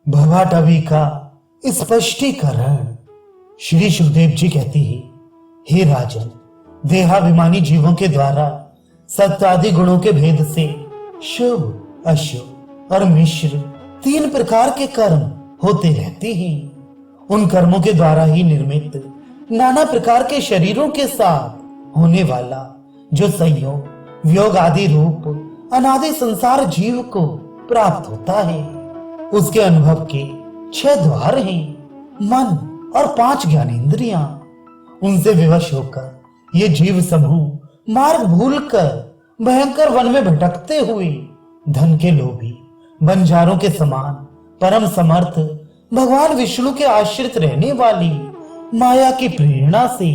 भवाटवी का स्पष्टीकरण। श्री सुखदेव जी कहती है, हे राजन, देहाभिमानी जीवों के द्वारा सत्य आदि गुणों के भेद से शुभ, अशुभ और मिश्र 3 प्रकार के कर्म होते रहते हैं। उन कर्मों के द्वारा ही निर्मित नाना प्रकार के शरीरों के साथ होने वाला जो संयोग, वियोग आदि रूप अनादि संसार जीव को प्राप्त होता है, उसके अनुभव के 6 द्वार हैं, मन और 5 ज्ञानेंद्रियां। उनसे विवश होकर ये जीव समूह मार्ग भूलकर भयंकर वन में भटकते हुए धन के लोभी बंजारों के समान परम समर्थ भगवान विष्णु के आश्रित रहने वाली माया की प्रेरणा से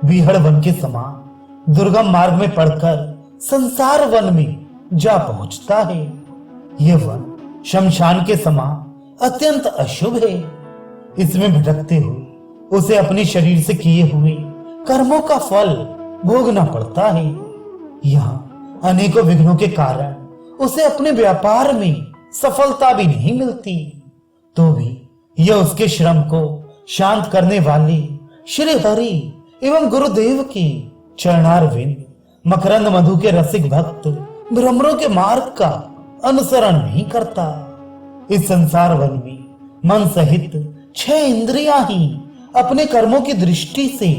विहड़ वन के समान दुर्गम मार्ग में पड़कर संसार वन में जा पहुंचता है। यह वन शमशान के समान अत्यंत अशुभ है। इसमें भटकते हुए उसे अपने शरीर से किए हुए कर्मों का फल भोगना पड़ता है। यहाँ अनेकों विघ्नों के कारण उसे अपने व्यापार में सफलता भी नहीं मिलती, तो भी यह उसके श्रम को शांत करने वाले श्री हरि एवं गुरुदेव की चरणारविंद मकरंद मधु के रसिक भक्त भ्रमरों के मार्ग का अनुसरण नहीं करता। इस संसार वन में मन सहित 6 इंद्रियां ही अपने कर्मों की दृष्टि से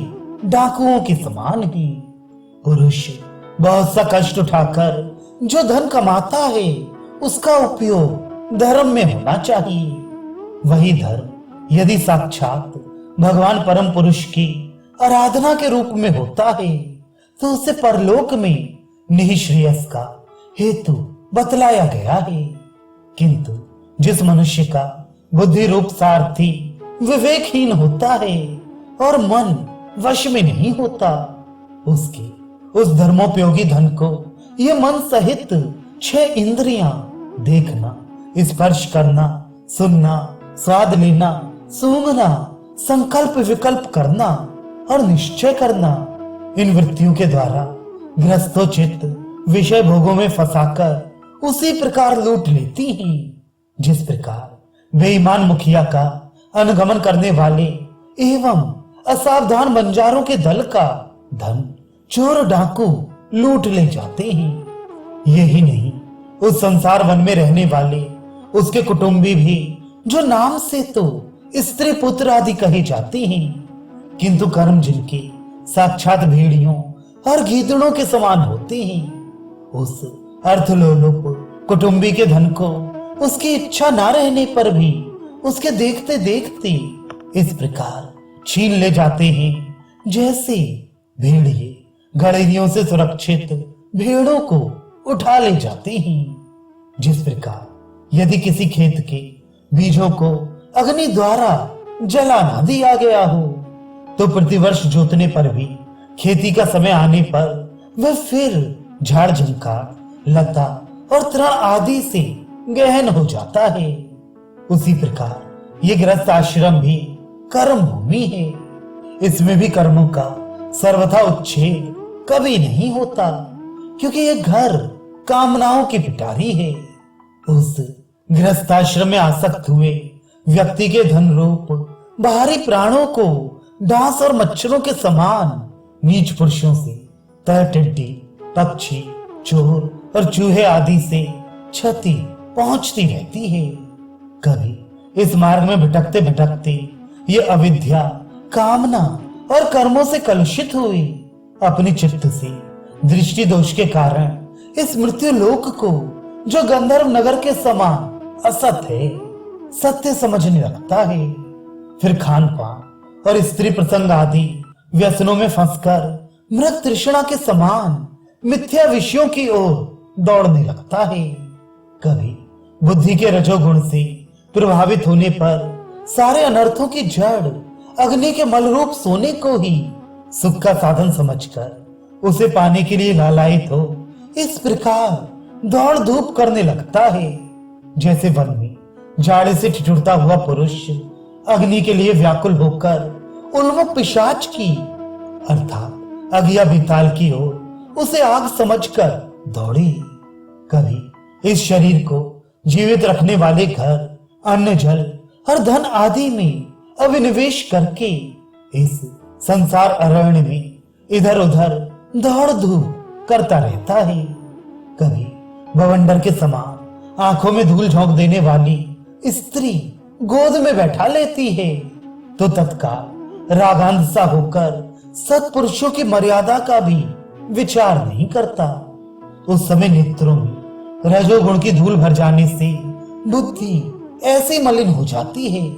डाकुओं के समान ही। पुरुष बहुत सा कष्ट उठाकर जो धन कमाता है, उसका उपयोग धर्म में होना चाहिए। वही धर्म यदि साक्षात भगवान परम पुरुष की आराधना के रूप में होता है, तो उसे परलोक में निःश्रेयस का हेतु बतलाया गया है। किंतु जिस मनुष्य का बुद्धि रूप सारथी विवेकहीन होता है और मन वश में नहीं होता, उसके उस धर्मोपयोगी धन को ये मन सहित 6 इंद्रियां देखना, स्पर्श करना, सुनना, स्वाद लेना, सूंघना, संकल्प विकल्प करना और निश्चय करना, इन वृत्तियों के द्वारा ग्रस्तोचित विषय भोगों में फंसाकर उसी प्रकार लूट लेती हैं, जिस प्रकार बेईमान मुखिया का अनुगमन करने वाले एवं असावधान बंजारों के दल का धन चोर डाकू लूट ले जाते हैं। यही नहीं, उस संसार वन में रहने वाले उसके कुटुंबी भी, जो नाम से तो स्त्री पुत्र आदि कहे जाते हैं, किंतु कर्म जिनके साक्षात भेड़ियों और गीदड़ों के समान होते हैं, उस अर्थलोलुप कुटुंबी के धन को उसकी इच्छा ना रहने पर भी उसके देखते देखते इस प्रकार छीन ले जाते हैं, जैसे भेड़िए गड़ेरियों से सुरक्षित भेड़ों को उठा ले जाते हैं। जिस प्रकार यदि किसी खेत के बीजों को अग्नि द्वारा जला ना दिया गया हो, तो प्रतिवर्ष जोतने पर भी खेती का समय आने पर वह फिर झाड़ झंकार, लता और तृण आदि से गहन हो जाता है। उसी प्रकार ये गृहस्थ आश्रम भी कर्म भूमि है। इसमें भी कर्मों का सर्वथा उच्छेद कभी नहीं होता, क्योंकि ये घर कामनाओं की पिटारी है। उस गृहस्थाश्रम में आसक्त हुए व्यक्ति के धन रूप बाहरी प्राणों को डांस और मच्छरों के समान नीच पुरुषों से, टिड्डी, पक्षी, चोर और चूहे आदि से क्षति पहुंचती रहती है। कभी इस मार्ग में भटकते भटकते ये अविद्या, कामना और कर्मों से कलुषित हुई अपनी चित्त से दृष्टि दोष के कारण इस मृत्यु लोक को, जो गंधर्व नगर के समान असत है, सत्य समझने लगता है। फिर खान पान और स्त्री प्रसंग आदि व्यसनों में फंसकर मृग तृष्णा के समान मिथ्या विषयों की ओर दौड़ने लगता है। कभी बुद्धि के रजोगुण से प्रभावित होने पर सारे अनर्थों की जड़ अग्नि के मल रूप सोने को ही सुख का साधन समझकर उसे पाने के लिए लालायित हो इस प्रकार दौड़ धूप करने लगता है, जैसे वन में जाड़े से ठिठुरता हुआ पुरुष अग्नि के लिए व्याकुल होकर उन्मुख पिशाच की अर्थात अगिया बीताल की ओर उसे आग समझकर दौड़े। कभी इस शरीर को जीवित रखने वाले घर अन्न जल और धन आदि में अभिनिवेश करके इस संसार अरण्य में इधर उधर दौड़ धूप करता रहता है। कभी बवंडर के समान आंखों में धूल झोंक देने वाली स्त्री गोद में बैठा लेती है तो तत्काल रागांध सा होकर सत्पुरुषों की मर्यादा का भी विचार नहीं करता। उस समय नेत्रों में रजोगुण की धूल भर जाने से बुद्धि ऐसी मलिन हो जाती है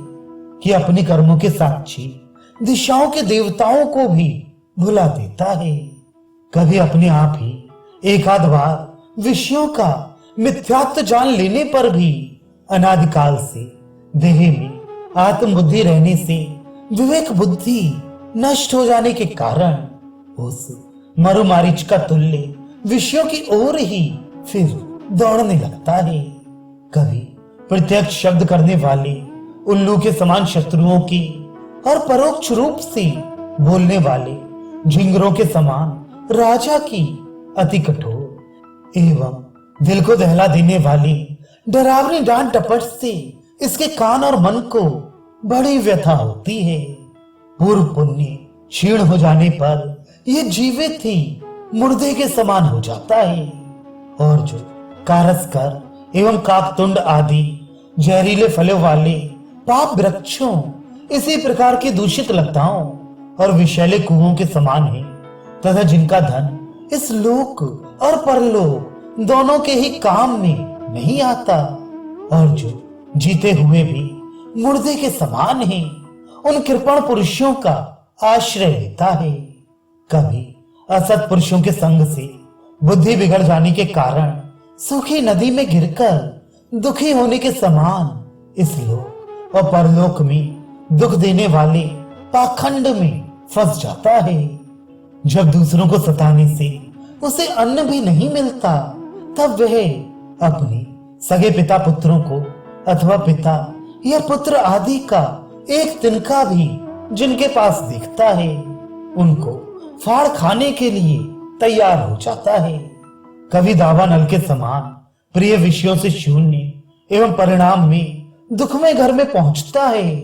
कि अपने कर्मों के साक्षी दिशाओं के देवताओं को भी भुला देता है। कभी अपने आप ही एक आध बार विषयों का मिथ्यात्व जान लेने पर भी अनादिकाल से देह में आत्मबुद्धि रहने से विवेक बुद्धि नष्ट हो जाने के कारण उस मरुमारीच का तुल्य विषयों की ओर ही फिर दौड़ने लगता है। कभी प्रत्यक्ष शब्द करने वाले उल्लू के समान शत्रुओं की और परोक्ष रूप से बोलने वाले झिंगरों के समान राजा की अति कठोर एवं दिल को दहला देने वाली डरावनी डांट डपट से इसके कान और मन को बड़ी व्यथा होती है। पूर्व पुण्य क्षीण हो जाने पर यह जीवित ही मुर्दे के समान हो जाता है और जो कारस्कर एवं काकतुंड आदि जहरीले फलों वाले पाप वृक्षों इसी प्रकार की दूषित लताओं और विषैले कुओं के समान है तथा जिनका धन इस लोक और परलोक दोनों के ही काम में नहीं आता और जो जीते हुए भी मुर्दे के समान है उन कृपण पुरुषों का आश्रय लेता है। कभी असत पुरुषों के संग से बुद्धि बिगड़ जाने के कारण सूखी नदी में गिरकर दुखी होने के समान इस लोक और परलोक में दुख देने वाले पाखंड में फंस जाता है। जब दूसरों को सताने से उसे अन्न भी नहीं मिलता तब वह अपने सगे पिता पुत्रों को अथवा पिता या पुत्र आदि का एक तिनका भी जिनके पास दिखता है उनको फाड़ खाने के लिए तैयार हो जाता है। कभी दावा नल के समान प्रिय विषयों से शून्य एवं परिणाम में दुखमय घर में पहुंचता है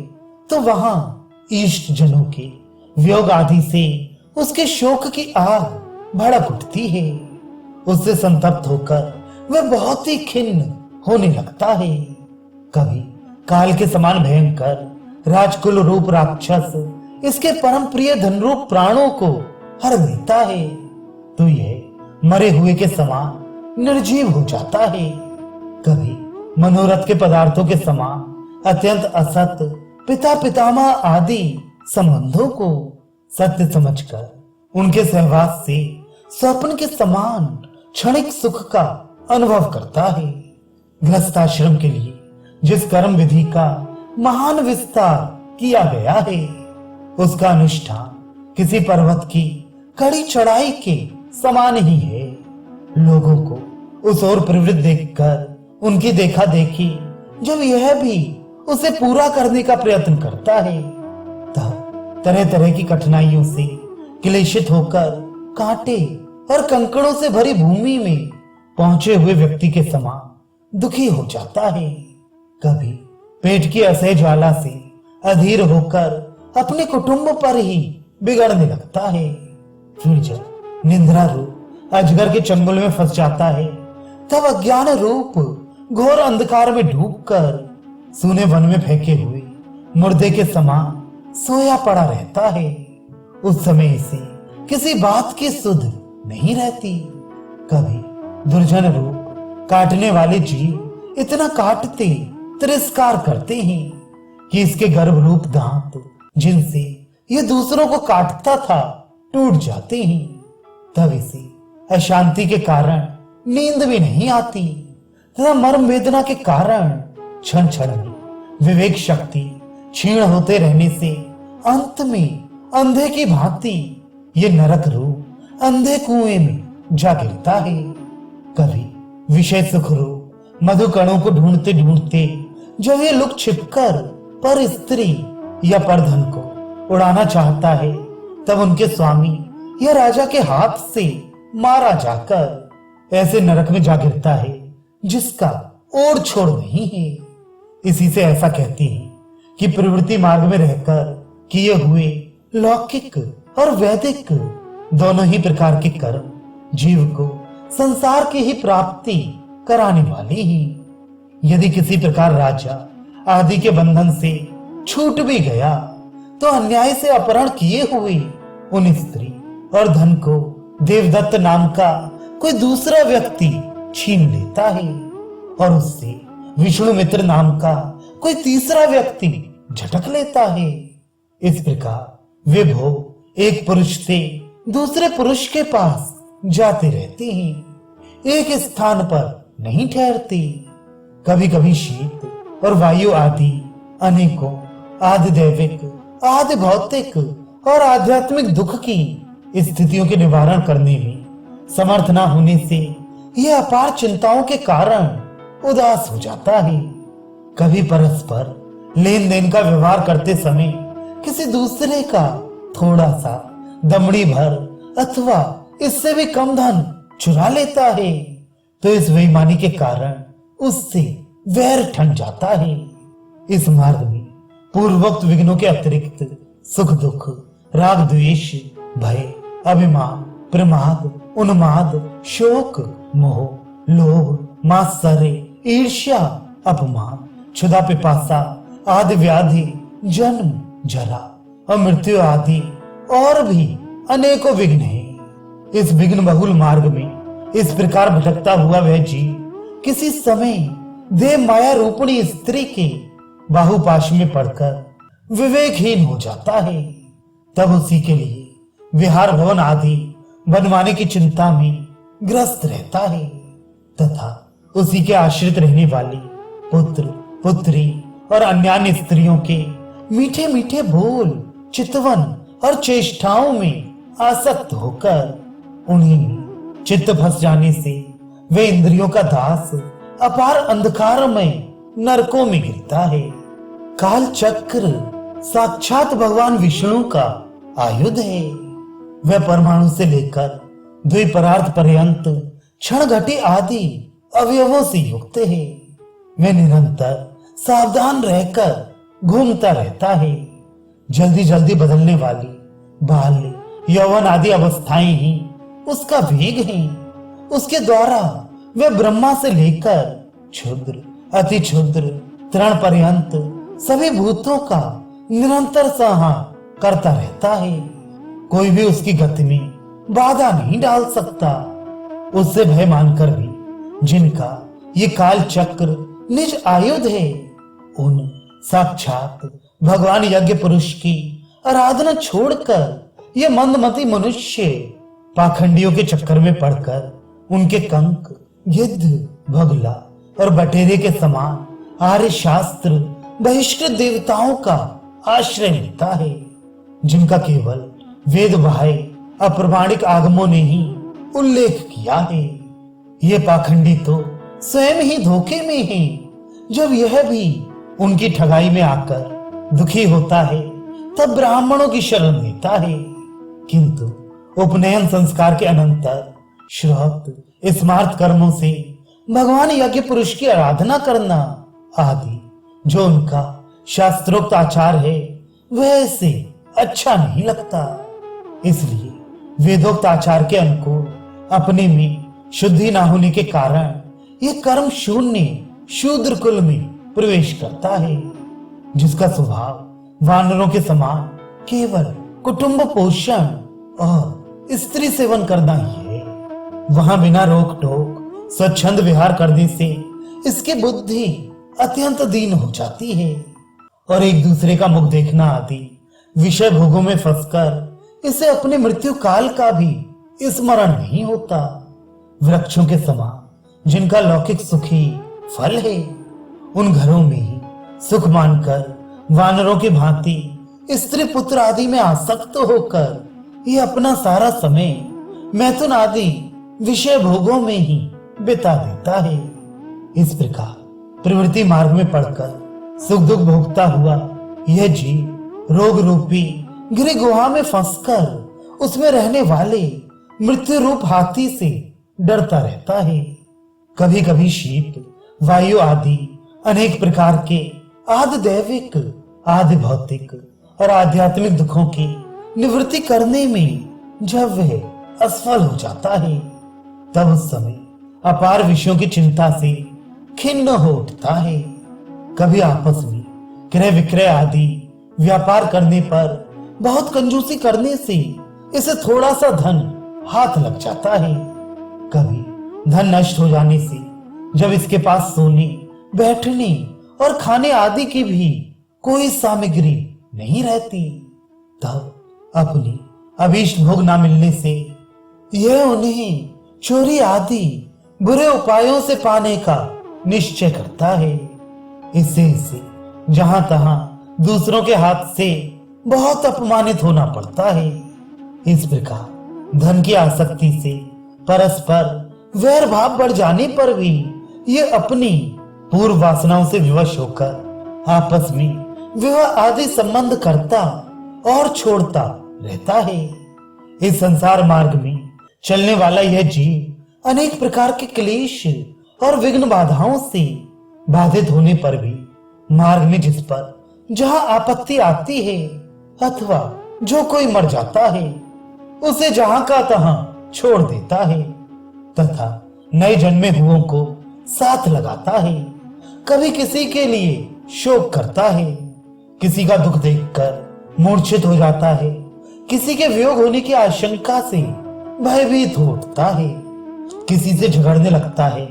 तो वहां इष्ट जनों के वियोग आदि से उसके शोक की आग भड़क उठती है। उससे संतप्त होकर वह बहुत ही खिन्न होने लगता है। कभी काल के समान भयंकर राजकुल रूप राक्षस इसके परम प्रिय धनरूप प्राणों को हर लेता है तो यह मरे हुए के समान निर्जीव हो जाता है। कभी मनोरथ के पदार्थों के समान अत्यंत असत पिता पितामह आदि संबंधों को सत्य समझकर उनके सहवास से स्वप्न के समान क्षणिक सुख का अनुभव करता है। गृहस्थाश्रम के लिए जिस कर्म विधि का महान विस्तार किया गया है उसका अनुष्ठान किसी पर्वत की कड़ी चढ़ाई के समान ही है। लोगों को उस ओर प्रवृत्त देखकर उनकी देखा देखी जब यह भी उसे पूरा करने का प्रयत्न करता है तब तरह तरह की कठिनाइयों से क्लेशित होकर कांटे और कंकड़ों से भरी भूमि में पहुंचे हुए व्यक्ति के समान दुखी हो जाता है। कभी पेट की असह्य ज्वाला से अधीर होकर अपने कुटुंब पर ही बिगड़ने लगता है। फिर जब निंद्रा रूप अजगर के चंगुल में फंस जाता है तब अज्ञान रूप घोर अंधकार में डूबकर सूने वन में फेंके हुए मुर्दे के समान सोया पड़ा रहता है। उस समय इसे किसी बात की सुध नहीं रहती। कभी दुर्जन रूप काटने वाले जीव इतना काटते तिरस्कार करते हैं कि इसके गर्भ रूप दांत जिनसे ये दूसरों को काटता था टूट जाते हैं। तब इसे अशांति के कारण नींद भी नहीं आती तथा मर्म वेदना के कारण क्षण क्षण में विवेक शक्ति क्षीण होते रहने से अंत में अंधे की भांति ये नरक रूप अंधे कुएं में जा गिरता है। कभी विषय सुख रूप मधुकणों को ढूंढते ढूंढते जब ये लुक छिपकर पर स्त्री या पर धन को उड़ाना चाहता है तब उनके स्वामी या राजा के हाथ से मारा जाकर ऐसे नरक में जा गिरता है जिसका ओर छोड़ नहीं है। इसी से ऐसा कहती है कि प्रवृत्ति मार्ग में रहकर किए हुए लौकिक और वैदिक दोनों ही प्रकार के कर्म जीव को संसार की ही प्राप्ति कराने वाले ही। यदि किसी प्रकार राजा आदि के बंधन से छूट भी गया तो अन्याय से अपहरण किए हुए उन स्त्री और धन को देवदत्त नाम का कोई दूसरा व्यक्ति छीन लेता है और उससे विष्णु मित्र नाम का कोई तीसरा व्यक्ति झटक लेता है। इस प्रकार वे भोग एक पुरुष से दूसरे पुरुष के पास जाते रहते हैं, एक स्थान पर नहीं ठहरते। कभी कभी शीत और वायु आदि अनेकों आदि दैविक आदि भौतिक और आध्यात्मिक दुख की स्थितियों के निवारण करने में समर्थ न होने से यह अपार चिंताओं के कारण उदास हो जाता है। कभी परस्पर लेन देन का व्यवहार करते समय किसी दूसरे का थोड़ा सा दमड़ी भर अथवा इससे भी कम धन चुरा लेता है तो इस बेईमानी के कारण उससे वैर ठन जाता है। इस मार्ग में पूर्वोक्त विघ्नों के अतिरिक्त सुख दुख राग द्वेष भय अभिमान प्रमाद उन्माद शोक मोह लोभ मात्सर्य ईर्ष्या अपमान क्षुधा पिपासा आदि व्याधि जन्म जरा और मृत्यु आदि और भी अनेकों विघ्न हैं। इस विघ्न बहुल मार्ग में इस प्रकार भटकता हुआ वह जीव किसी समय देव माया रूपणी स्त्री के बाहुपाश में पड़कर विवेकहीन हो जाता है। तब उसी के लिए विहार भवन आदि बनवाने की चिंता में ग्रस्त रहता है तथा उसी के आश्रित रहने वाली पुत्र पुत्री और अन्य स्त्रियों के मीठे मीठे बोल चितवन और चेष्टाओं में आसक्त होकर उन्हीं चित्त फंस जाने से वे इंद्रियों का दास अपार अंधकार में नरकों में गिरता है। काल चक्र साक्षात भगवान विष्णु का आयुध है। वह परमाणु से लेकर द्विपरार्थ पर्यंत क्षण घटी आदि अवयवों से युक्त है। वह निरंतर सावधान रहकर घूमता रहता है। जल्दी जल्दी बदलने वाली बाल्य यौवन आदि अवस्थाएं ही उसका वेग है। उसके द्वारा वह ब्रह्मा से लेकर क्षुद्र अति क्षुद्र तृण पर्यंत सभी भूतों का निरंतर संहार करता रहता है। कोई भी उसकी गति में बाधा नहीं डाल सकता। उससे भय मानकर भी जिनका ये काल चक्र निज आयुध है उन साक्षात भगवान यज्ञ पुरुष की आराधना छोड़कर ये मंदमती मनुष्य पाखंडियों के चक्कर में पड़कर उनके कंक गिद्ध बगुला और बटेरे के समान आर्य शास्त्र बहिष्कृत देवताओं का आश्रय लेता है, जिनका केवल वेद बाह्य अप्रमाणिक आगमों ने ही उल्लेख किया है। ये पाखंडी तो स्वयं ही धोखे में है। जब यह भी उनकी ठगाई में आकर दुखी होता है तब ब्राह्मणों की शरण लेता है, किंतु उपनयन संस्कार के अनंतर श्रौत स्मार्त कर्मों से भगवान यज्ञ पुरुष की आराधना करना आदि जो उनका शास्त्रोक्त आचार है वह से अच्छा नहीं लगता। इसलिए वेदोक्त आचार के अनुकूल अपने में शुद्धि ना होने के कारण यह कर्म शून्य शूद्र कुल में प्रवेश करता है, जिसका स्वभाव वानरों के समान केवल कुटुंब पोषण और स्त्री सेवन करना ही है। वहां बिना रोक टोक स्वच्छंद विहार करने से इसकी बुद्धि अत्यंत दीन हो जाती है और एक दूसरे का मुख देखना आदि विषय भोगों में फंसकर इसे अपने मृत्यु काल का भी स्मरण नहीं होता। वृक्षों के समान जिनका लौकिक सुखी फल है उन घरों में ही सुख मानकर वानरों की भांति स्त्री पुत्र आदि में आसक्त होकर ये अपना सारा समय मैथुन आदि विषय भोगों में ही बिता देता है। इस प्रकार प्रवृत्ति मार्ग में पड़कर सुख दुख भोगता हुआ यह जीव रोग रूपी गिरी गुहा में फंसकर उसमें रहने वाले मृत्यु रूप हाथी से डरता रहता है। कभी कभी शीत वायु आदि अनेक प्रकार के आदि दैविक, आदि भौतिक और आध्यात्मिक दुखों की निवृत्ति करने में जब वह असफल हो जाता है, तब उस समय अपार विषयों की चिंता से खिन्न हो उठता है। कभी आपस में क्रय विक्रय आदि व्यापार करने पर बहुत कंजूसी करने से इसे थोड़ा सा धन हाथ लग जाता है। कभी धन नष्ट हो जाने से जब इसके पास सोने, बैठने और खाने आदि की भी कोई सामग्री नहीं रहती, तब अपनी अभीष्ट भोग न मिलने से यह उन्हें चोरी आदि बुरे उपायों से पाने का निश्चय करता है। इससे इसे जहां तहां दूसरों के हाथ से बहुत अपमानित होना पड़ता है। इस प्रकार धन की आसक्ति से परस्पर वैर भाव बढ़ जाने पर भी ये अपनी पूर्व वासनाओं से विवश होकर आपस में विवाह आदि संबंध करता और छोड़ता रहता है। इस संसार मार्ग में चलने वाला यह जीव अनेक प्रकार के क्लेश और विघ्न बाधाओं से बाधित होने पर भी मार्ग में जिस पर जहां आपत्ति आती है अथवा जो कोई मर जाता है उसे जहां का तहां छोड़ देता है तथा नए जन्मे हुओं को साथ लगाता है। कभी किसी के लिए शोक करता है, किसी का दुख देखकर मूर्छित हो जाता है, किसी के वियोग होने की आशंका से भयभीत हो उठता है, किसी से झगड़ने लगता है,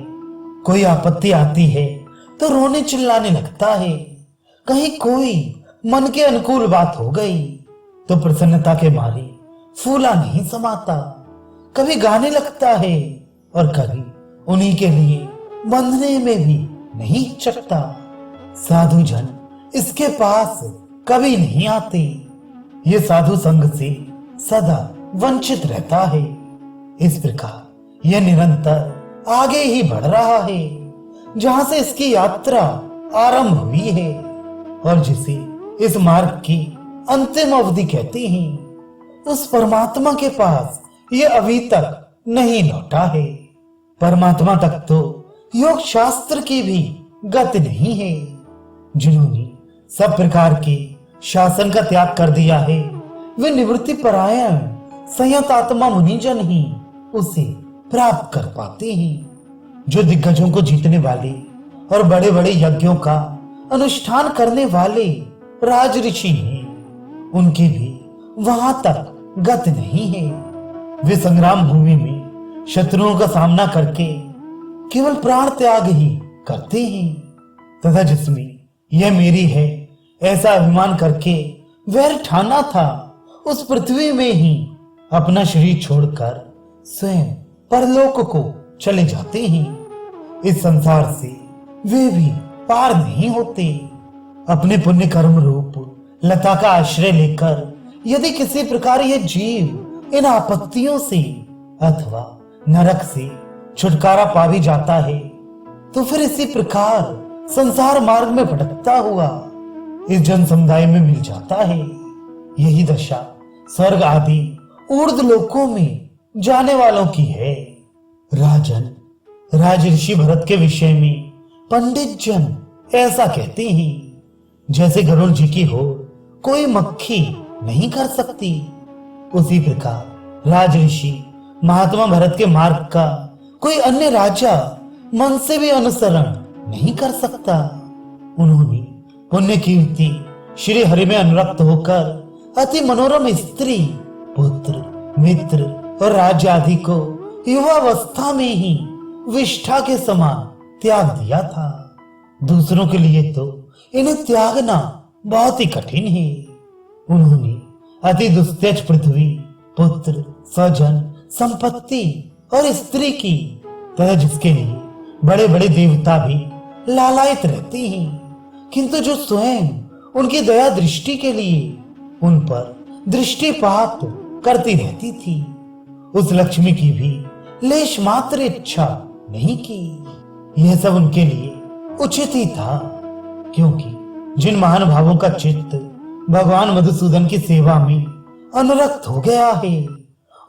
कोई आपत्ति आती है तो रोने चिल्लाने लगता है, कहीं कोई मन के अनुकूल बात हो गई तो प्रसन्नता के मारे फूला नहीं समाता, कभी गाने लगता है और कभी उन्हीं के लिए बंधने में भी नहीं हिचकता। साधु जन इसके पास कभी नहीं आते, ये साधु संग से सदा वंचित रहता है। इस प्रकार यह निरंतर आगे ही बढ़ रहा है, जहां से इसकी यात्रा आरंभ हुई है और जिसे इस मार्ग की अंतिम अवधि कहते हैं, उस परमात्मा के पास यह अभी तक नहीं लौटा है। परमात्मा तक तो योग शास्त्र की भी गति नहीं है। जिन्होंने सब प्रकार के शासन का त्याग कर दिया है, वे निवृत्ति परायण संयत आत्मा मुनिजन ही उसे प्राप्त कर पाते हैं। जो दिग्गजों को जीतने वाले और बड़े बड़े यज्ञों का अनुष्ठान करने वाले राज ऋषि हैं, उनकी भी वहां तक गति नहीं है। वे संग्राम भूमि में शत्रुओं का सामना करके केवल प्राण त्याग ही करते हैं तथा जिसमें यह मेरी है ऐसा अभिमान करके वैर ठाना था, उस पृथ्वी में ही अपना शरीर छोड़कर स्वयं परलोक को चले जाते हैं। इस संसार से वे भी पार नहीं होते। अपने पुण्य कर्म रूप लता का आश्रय लेकर यदि किसी प्रकार यह जीव इन आपत्तियों से अथवा नरक से छुटकारा पा भी जाता है, तो फिर इसी प्रकार संसार मार्ग में भटकता हुआ इस जन समुदाय में मिल जाता है। यही दशा स्वर्ग आदि ऊर्ध्व लोकों में जाने वालों की है। राजन, राजऋषि भरत के विषय में पंडित जन ऐसा कहते हैं, जैसे गरुड़ जी की हो कोई मक्खी नहीं कर सकती, उसी प्रकार राजऋषि महात्मा भरत के मार्ग का कोई अन्य राजा मन से भी अनुसरण नहीं कर सकता। उन्होंने पुण्य कीर्ति श्री हरि में अनुरक्त होकर अति मनोरम स्त्री, पुत्र, मित्र और राज्य आदि को युवावस्था में ही विष्ठा के समान त्याग दिया था। दूसरों के लिए तो इन्हें त्यागना बहुत ही कठिन है। उन्होंने अति दुस्तेज पृथ्वी, पुत्र, स्वजन, संपत्ति और स्त्री की तथा जिसके लिए बड़े बड़े देवता भी लालायित रहते हैं, किंतु जो स्वयं उनकी दया दृष्टि के लिए उन पर दृष्टिपात करती रहती थी, उस लक्ष्मी की भी लेश मात्र इच्छा नहीं की। यह सब उनके लिए उचित ही था, क्योंकि जिन महानुभावों का चित्त भगवान मधुसूदन की सेवा में अनुरक्त हो गया है,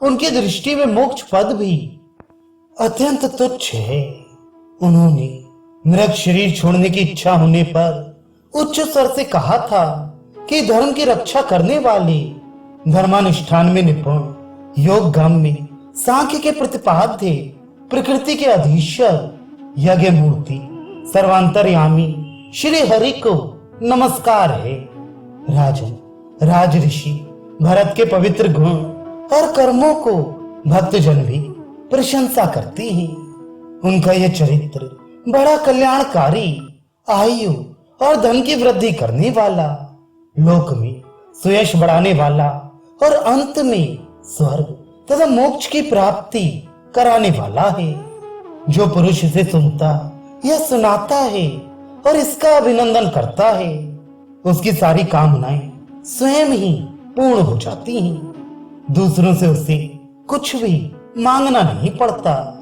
उनकी दृष्टि में मोक्ष पद भी अत्यंत तुच्छ है। उन्होंने मृग शरीर छोड़ने की इच्छा होने पर उच्च स्वर से कहा था कि धर्म की रक्षा करने वाले, धर्मानुष्ठान में निपुण, योग गाम्य, सांख्य के प्रतिपाद्य, प्रकृति के अधीश्वर, यज्ञ मूर्ति, सर्वांतर्यामी श्री हरि को नमस्कार है। राजन, राज ऋषि भरत के पवित्र गुण और कर्मों को भक्तजन भी प्रशंसा करते हैं। उनका यह चरित्र बड़ा कल्याणकारी, आयु और धन की वृद्धि करने वाला, लोक में सुयश बढ़ाने वाला और अंत में स्वर्ग तथा मोक्ष की प्राप्ति कराने वाला है। जो पुरुष इसे सुनता या सुनाता है और इसका अभिनंदन करता है, उसकी सारी कामनाएं स्वयं ही पूर्ण हो जाती हैं। दूसरों से उसे कुछ भी मांगना नहीं पड़ता।